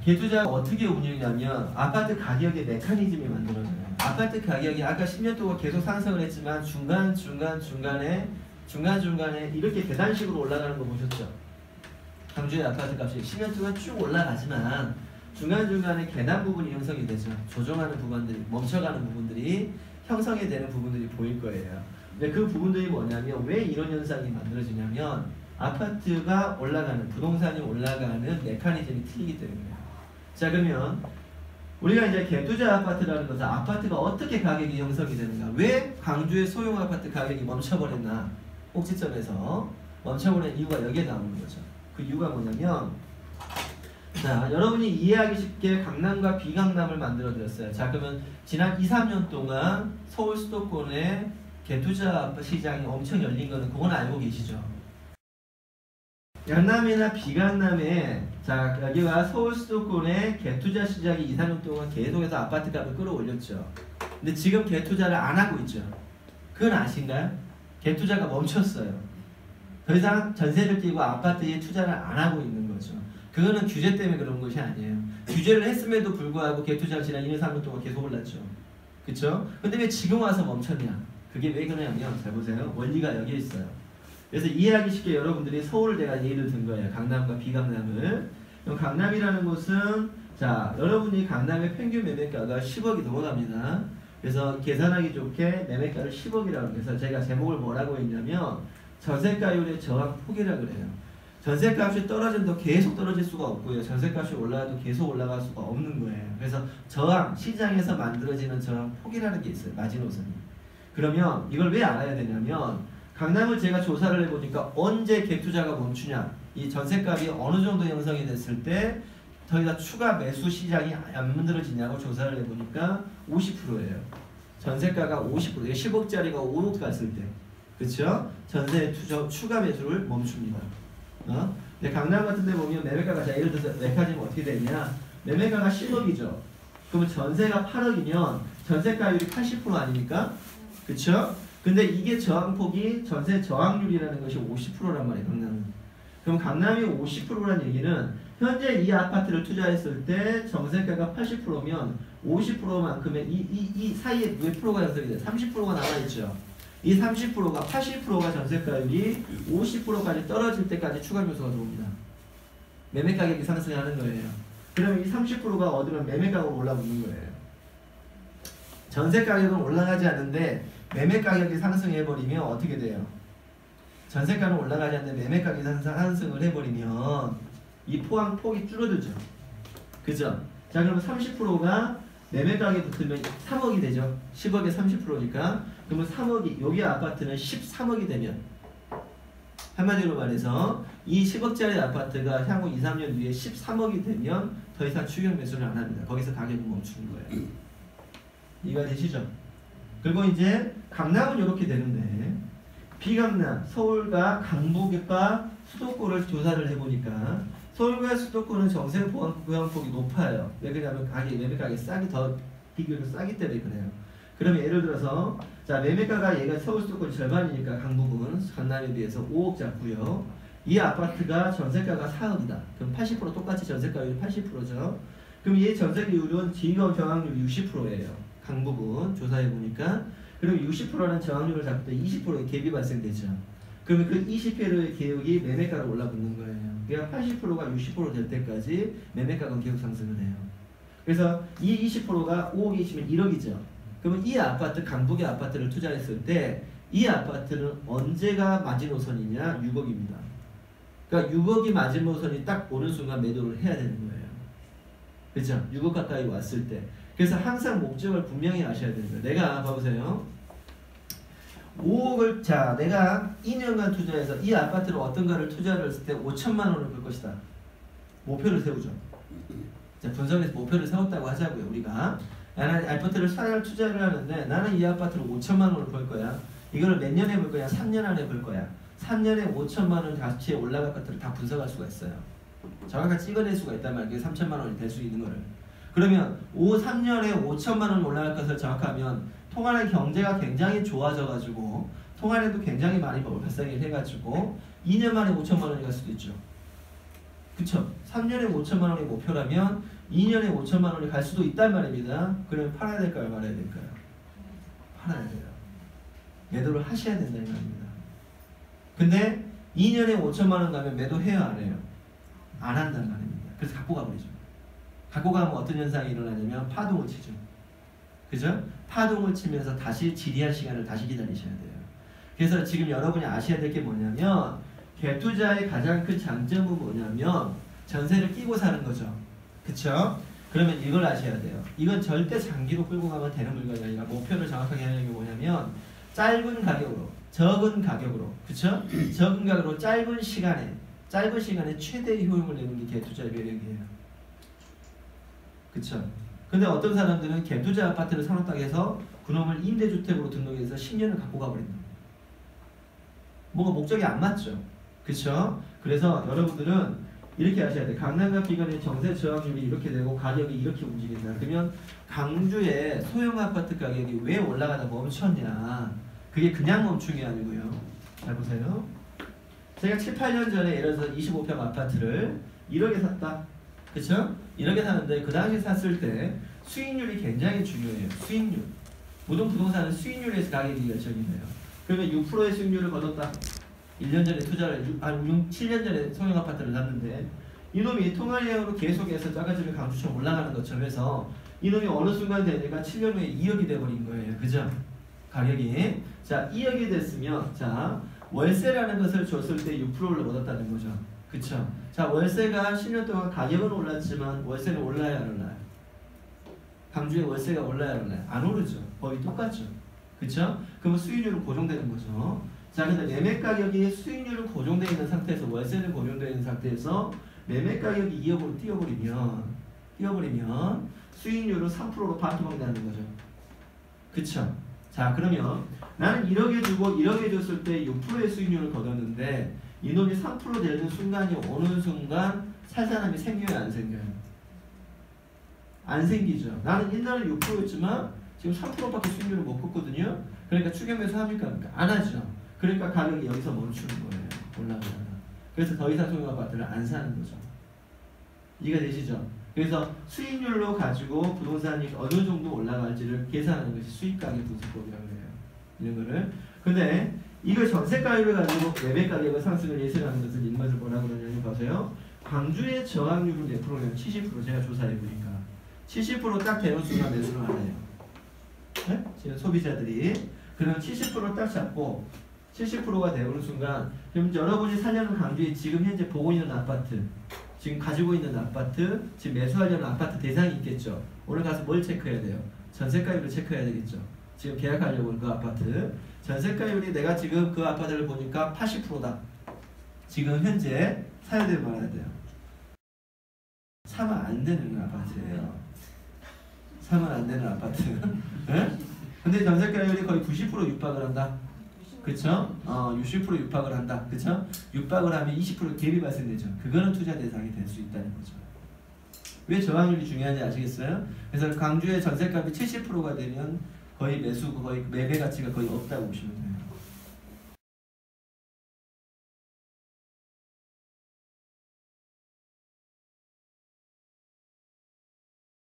개투자가 어떻게 운영이냐면 아파트 가격의 메커니즘이 만들어져요. 아파트 가격이 아까 10년 동안 계속 상승을 했지만 중간중간에 이렇게 계단식으로 올라가는 거 보셨죠? 광주의 아파트 값이 10년 동안 쭉 올라가지만 중간중간에 계단 부분이 형성이 되죠. 조정하는 부분들이, 멈춰가는 부분들이 형성이 되는 부분들이 보일 거예요. 근데 그 부분들이 뭐냐면 왜 이런 현상이 만들어지냐면 아파트가 올라가는, 부동산이 올라가는 메커니즘이 틀리기 때문이에요. 자, 그러면 우리가 이제 개투자 아파트라는 것은 아파트가 어떻게 가격이 형성이 되는가? 왜 광주의 소형 아파트 가격이 멈춰버렸나? 꼭지점에서 멈춰버린 이유가 여기에 나오는 거죠. 그 이유가 뭐냐면, 자, 여러분이 이해하기 쉽게 강남과 비강남을 만들어 드렸어요. 자, 그러면 지난 2, 3년 동안 서울 수도권의 개투자 시장이 엄청 열린 거는 그건 알고 계시죠? 강남이나 비강남에, 자, 여기가 서울 수도권의 개투자 시장이 2, 3년 동안 계속해서 아파트 값을 끌어올렸죠. 근데 지금 개투자를 안 하고 있죠. 그건 아신가요? 개투자가 멈췄어요. 더 이상 전세를 띄고 아파트에 투자를 안 하고 있는 거죠. 그거는 규제 때문에 그런 것이 아니에요. 규제를 했음에도 불구하고 개투자가 지난 2년, 3년 동안 계속 올랐죠. 그쵸? 근데 왜 지금 와서 멈췄냐? 그게 왜 그러냐면, 잘 보세요. 원리가 여기에 있어요. 그래서 이해하기 쉽게 여러분들이 서울을 제가 예를 든 거예요. 강남과 비강남을. 강남이라는 곳은, 자, 여러분이 강남의 평균 매매가가 10억이 넘어갑니다. 그래서 계산하기 좋게 매매가를 10억이라고 해서 제가 제목을 뭐라고 했냐면 전세가율의 저항폭이라고 그래요. 전세값이 떨어진다고 계속 떨어질 수가 없고요. 전세값이 올라가도 계속 올라갈 수가 없는 거예요. 그래서 저항, 시장에서 만들어지는 저항폭이라는 게 있어요. 마지노선이. 그러면 이걸 왜 알아야 되냐면 강남을 제가 조사를 해보니까 언제 갭투자가 멈추냐, 이 전세값이 어느 정도 형성이 됐을 때 더 이상 추가 매수 시장이 안 만들어지냐고 조사를 해보니까 50%예요. 전세가가 50%, 10억짜리가 5억 갔을 때, 그쵸? 전세 추가 매수를 멈춥니다. 근데 강남 같은 데 보면 매매가가, 자, 예를 들어서 메커니즘이 어떻게 되냐, 매매가가 10억이죠. 그러면 전세가 8억이면 전세가율이 80% 아닙니까? 그쵸? 근데 이게 저항폭이, 전세 저항률이라는 것이 50%란 말이에요, 강남은. 그럼 강남이 50%란 얘기는 현재 이 아파트를 투자했을 때 전세가가 80%면 50%만큼의 이 사이에 몇 프로가 형성이 돼요? 30%가 남아있죠. 이 30%가 80%가 전세가율이 50%까지 떨어질 때까지 추가 매수가 들어옵니다. 매매 가격이 상승하는 거예요. 그러면 이 30%가 어디면 매매 가격으로 올라오는 거예요. 전세 가격은 올라가지 않는데 매매 가격이 상승해버리면 어떻게 돼요? 전세가는 올라가지 않는데 매매 가격이 상승을 해버리면 이 폭이 줄어들죠. 그죠? 자, 그러면 30%가 매매 가격에 붙으면 3억이 되죠. 10억에 30%니까. 그러면 3억이, 여기 아파트는 13억이 되면, 한마디로 말해서 이 10억짜리 아파트가 향후 2, 3년 뒤에 13억이 되면 더 이상 추격 매수를 안 합니다. 거기서 가격은 멈추는 거예요. 이해가 되시죠? 그리고 이제 강남은 이렇게 되는데, 비강남, 서울과 강북과 수도권을 조사를 해보니까 서울과 수도권은 정세 보완폭이 높아요. 왜 그러냐면 매매 가격이 비교적 싸기 때문에 그래요. 그러면 예를 들어서, 자, 매매가가 얘가 서울 수도권 절반이니까 강북은 강남에 비해서 5억 잡고요. 이 아파트가 전세가가 4억이다. 그럼 80% 똑같이 전세가율이 80%죠. 그럼 얘 전세비율은 지금 저항률이 60%예요. 강북은 조사해보니까. 그리고 60%라는 저항률을 잡을 때 20%의 갭이 발생되죠. 그러면 그 20%의 개혁이 매매가로 올라붙는 거예요. 그러니까 80%가 60% 될 때까지 매매가가 계속 상승을 해요. 그래서 이 20%가 5억이 있으면 1억이죠. 그러면 이 아파트, 강북의 아파트를 투자했을 때 이 아파트는 언제가 마지노선이냐? 6억입니다. 그러니까 6억이 마지노선이 딱 오는 순간 매도를 해야 되는 거예요. 그렇죠? 6억 가까이 왔을 때. 그래서 항상 목적을 분명히 아셔야 되는 거예요. 내가 봐보세요. 5억을, 자, 내가 2년간 투자해서 이 아파트를 어떤가를 투자를 했을 때 5천만 원을 벌 것이다. 목표를 세우죠. 자, 분석해서 목표를 세웠다고 하자고요. 우리가 나는 아파트를 투자를 하는데 나는 이 아파트를 5천만 원을 벌 거야. 이거를 몇 년에 벌 거야? 3년 안에 벌 거야. 3년에 5천만 원 가치에 올라갈 것들을 다 분석할 수가 있어요. 정확하게 찍어낼 수가 있단 말이에요. 3천만 원이 될 수 있는 거를. 그러면 3년에 5천만 원 올라갈 것을 정확하면 통안의 경제가 굉장히 좋아져가지고 통안에도 굉장히 많이 발생을 해가지고 2년 만에 5천만 원이 갈 수도 있죠. 그쵸? 3년에 5천만 원이 목표라면 2년에 5천만 원이 갈 수도 있단 말입니다. 그러면 팔아야 될까요? 말아야 될까요? 팔아야 돼요. 매도를 하셔야 된다는 말입니다. 근데 2년에 5천만 원 가면 매도해요, 안 해요? 안 한단 말입니다. 그래서 갖고 가버리죠. 갖고 가면 어떤 현상이 일어나냐면 파동을 치죠. 그죠? 파동을 치면서 다시 지리한 시간을 다시 기다리셔야 돼요. 그래서 지금 여러분이 아셔야 될 게 뭐냐면 갭투자의 가장 큰 장점은 뭐냐면 전세를 끼고 사는 거죠. 그쵸? 그러면 이걸 아셔야 돼요. 이건 절대 장기로 끌고 가면 되는 물건이 아니라 목표를 정확하게 하는 게 뭐냐면 짧은 가격으로, 적은 가격으로, 그쵸? 적은 가격으로 짧은 시간에 최대의 효용을 내는 게 갭투자의 매력이에요. 그쵸? 근데 어떤 사람들은 갭투자 아파트를 사놓다고 해서 그놈을 임대주택으로 등록해서 10년을 갖고 가버린다. 뭐가 목적이 안 맞죠? 그쵸? 그래서 여러분들은 이렇게 하셔야 돼요. 강남과 비건의 정세 저항률이 이렇게 되고 가격이 이렇게 움직인다. 그러면 강주의 소형 아파트 가격이 왜 올라가다 멈췄냐? 그게 그냥 멈춘 게 아니고요. 잘 보세요. 제가 7, 8년 전에 예를 들어서 25평 아파트를 1억에 샀다. 그쵸? 1억에 샀는데 그 당시 샀을 때 수익률이 굉장히 중요해요. 수익률. 모든 부동산은 수익률에서 가격이 결정이 돼요. 그러면 6%의 수익률을 거뒀다. 1년 전에 투자를, 7년 전에 소형 아파트를 샀는데 이놈이 통화량으로 계속해서 작아지면 강주처럼 올라가는 것처럼 해서 이놈이 어느 순간 되니까 7년 후에 2억이 돼버린 거예요. 그죠? 가격이. 자, 2억이 됐으면, 자, 월세라는 것을 줬을 때 6%를 얻었다는 거죠. 그쵸? 자, 월세가 10년 동안 가격은 올랐지만 월세는 올라야 안 올라요? 강주의 월세가 올라야 안 올라요? 안 오르죠. 거의 똑같죠. 그쵸? 그러면 수익률은 고정되는 거죠. 자, 근데 매매 가격이 수익률은 고정되어 있는 상태에서 월세는 고정되어 있는 상태에서 매매 가격이 2억으로 뛰어버리면 수익률은 3%로 반토막나는 거죠. 그쵸? 자, 그러면 나는 1억에 주고 1억에 줬을 때 6%의 수익률을 거뒀는데 이놈이 3% 되는 순간이 오는 순간 살 사람이 생겨요, 안 생겨요? 안 생기죠. 나는 옛날에 6%였지만 지금 3%밖에 수익률을 못 걷거든요. 그러니까 추경매수 합니까? 안 하죠. 그러니까 가격이 여기서 멈추는 거예요. 올라가다가. 그래서 더 이상 소형 아파트를 안 사는 거죠. 이해가 되시죠? 그래서 수익률로 가지고 부동산이 어느 정도 올라갈지를 계산하는 것이 수익가격 분석법이라고 해요. 이런 거를. 근데 이걸 전세가격을 가지고 매매 가격의 상승을 예측하는 것을 이런 것을 뭐라고 그러냐면 보세요. 광주의 저항률은 몇 프로냐면 70%. 제가 조사해보니까 70% 딱 되는 순간 매수를 하네요. 네? 지금 소비자들이. 그럼 70% 딱 잡고 70%가 되는 순간 그럼 여러분이 살려는 강주에 지금 현재 보고 있는 아파트, 지금 가지고 있는 아파트, 지금 매수하려는 아파트 대상이 있겠죠. 오늘 가서 뭘 체크해야 돼요? 전세가율을 체크해야 되겠죠. 지금 계약하려고 하는 그 아파트 전세가율이 내가 지금 그 아파트를 보니까 80%다. 지금 현재 사야 돼요, 말아야 돼요? 사면 안 되는 아파트예요. 사면 안 되는 아파트. 네? 근데 전세가율이 거의 90% 육박을 한다. 그쵸? 60% 육박을 한다. 그쵸? 육박을 하면 20% 갭이 발생되죠. 그거는 투자 대상이 될 수 있다는 거죠. 왜 저항률이 중요한지 아시겠어요? 그래서 광주의 전세값이 70%가 되면 거의 매수, 거의 매매 가치가 거의 없다고 보시면 돼요.